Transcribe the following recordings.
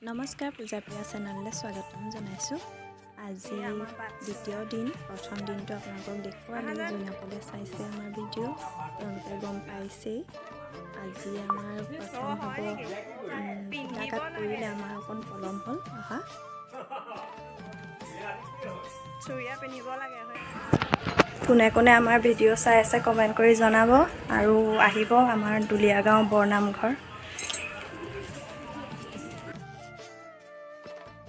নমস্কাৰ পূজাপ্ৰিয়া চেনেললৈ স্বাগতম জনাইছোঁ। আজি দ্বিতীয় দিন, প্ৰথম দিনটো আপোনালোকক দেখুৱালোঁ। যোনসকলে চাইছে আমাৰ ভিডিঅ' তেওঁলোকে গম পাইছেই। আজি আমাৰ প্ৰথম হ'ব সূতাঘাট কৰিলে আমাৰ অকণ পলম হ'ল অহা। চুৰিয়া পিন্ধিব লাগে হয়। কোনে কোনে আমাৰ ভিডিঅ' চাই আছে কমেণ্ট কৰি জনাব আৰু আহিব আমাৰ দুলীয়াগাঁও বৰনামঘৰ।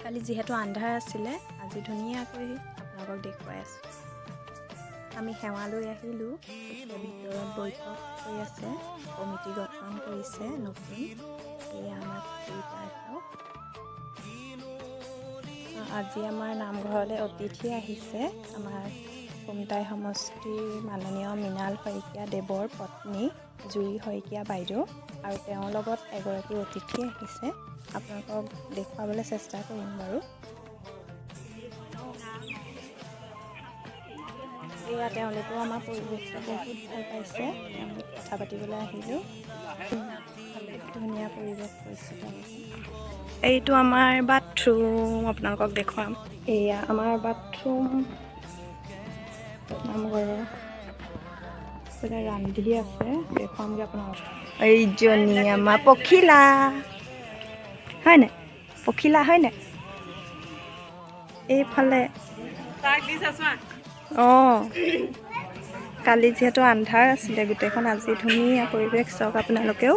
কালি যিহেতু আন্ধাৰ আছিলে, আজি ধুনীয়াকৈ আপোনালোকক দেখুৱাই আছোঁ। আমি সেৱা লৈ আহিলোঁ। এতিয়া ভিতৰত বৈঠক হৈ আছে, কমিটি গঠন কৰিছে নতুন। এয়া আমাৰ আজি আমাৰ নামঘৰলৈ অতিথি আহিছে। আমাৰ কুমটাই সমষ্টিৰ মাননীয় মৃণাল শইকীয়া দেৱৰ পত্নী জুৰি শইকীয়া বাইদেউ আৰু তেওঁৰ লগত এগৰাকী অতিথি আহিছে। আপোনালোকক দেখুৱাবলৈ চেষ্টা কৰিম বাৰু। এয়া তেওঁলোকেও আমাৰ পৰিৱেশটো বহুত ভাল পাইছে। তেওঁলোক কথা পাতিবলৈ আহিলোঁ। ধুনীয়া পৰিৱেশ কৰিছে তেওঁলোকে। এইটো আমাৰ বাথৰুম, আপোনালোকক দেখুৱাম। এয়া আমাৰ বাথৰুম নামঘৰৰ। ৰান্ধি আছে, দেখুৱামগৈ আপোনালোকক। এইজনী আমাৰ পখিলা হয় নাই? পখিলা হয় নাই? এইফালে কালি যিহেতু আন্ধাৰ আছিলে গোটেইখন, আজি ধুনীয়া পৰিৱেশ চাওক আপোনালোকেও।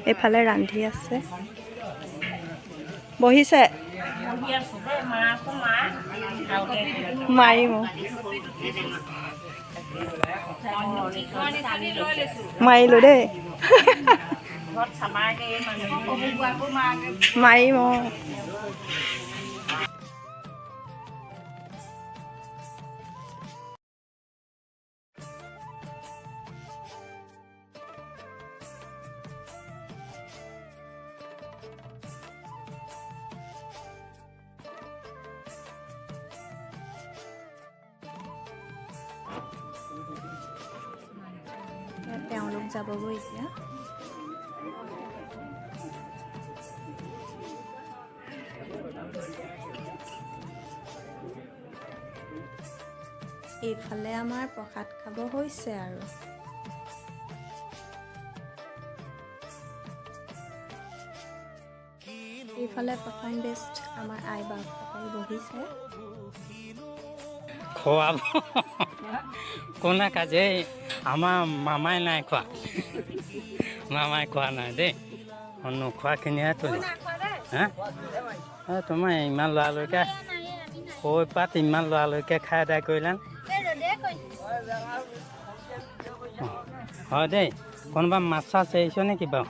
এইফালে ৰান্ধি আছে, বহিছে মাৰিম মাৰিলোঁ দেই মাৰিম তেওঁলোক যাবগৈ এতিয়া। এইফালে আমাৰ প্ৰসাদ খাব হৈছে আৰু। এইফালে প্ৰথম বেষ্ট আমাৰ আই বাপসকল বহিছে। খোৱাব কোনে কাজে আমাৰ মামাই নাই খোৱা, মামাই খোৱা নাই দেই। নোখোৱাখিনিহে তুলি হা তোমাৰ ইমান লৰালৈকে কৈ পাত ইমান লৰালৈকে খাই আদায় কৰিলেন হয় দেই। কোনোবা মাছ চাছ এৰিছ নেকি বাৰু?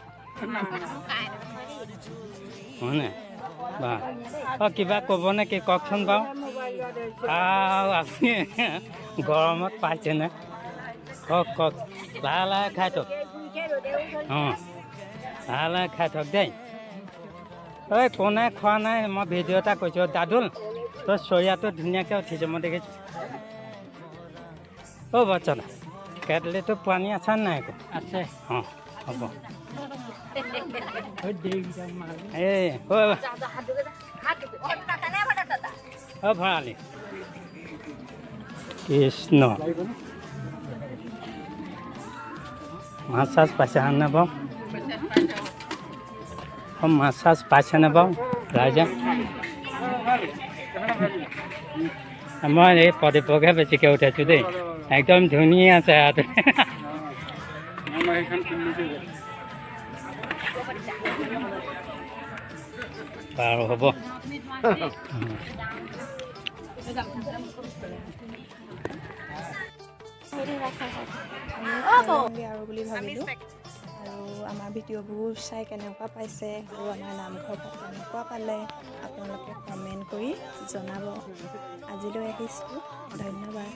হয়নে বা কিবা ক'ব নেকি কওকচোন বাৰু। আপুনি গৰমত পাইছেনে? কওক কওক, লাহে লাহে খাই থক। লাহে লাহে খাই থক দেই। ঐ কোনে খোৱা নাই মই ভিডিঅ' এটা কৈছোঁ। দাদুল তই চৰিয়াটো ধুনীয়াকৈ উঠিছে মই দেখিছোঁ। বাচ্ছা কেটলিটো পানী আছে নাই? আকৌ আছে। হ'ব এই ভৰালি কৃষ্ণ মাছ চাছ পাইছেনে বাৰু? মাছ চাছ পাইছেনে বাৰু ৰাইজে? মই এই প্ৰদীপকহে বেছিকৈ উঠাইছোঁ দেই, একদম ধুনীয়া চেহেৰাটো। বাৰু হ'ব। আৰু বুলি ভাবিলোঁ। আৰু আমাৰ ভিডিঅ'বোৰ চাই কেনেকুৱা পাইছে আৰু আমাৰ নামঘৰটো কেনেকুৱা পালে আপোনালোকে কমেণ্ট কৰি জনাব। আজিলৈ আহিছোঁ, ধন্যবাদ।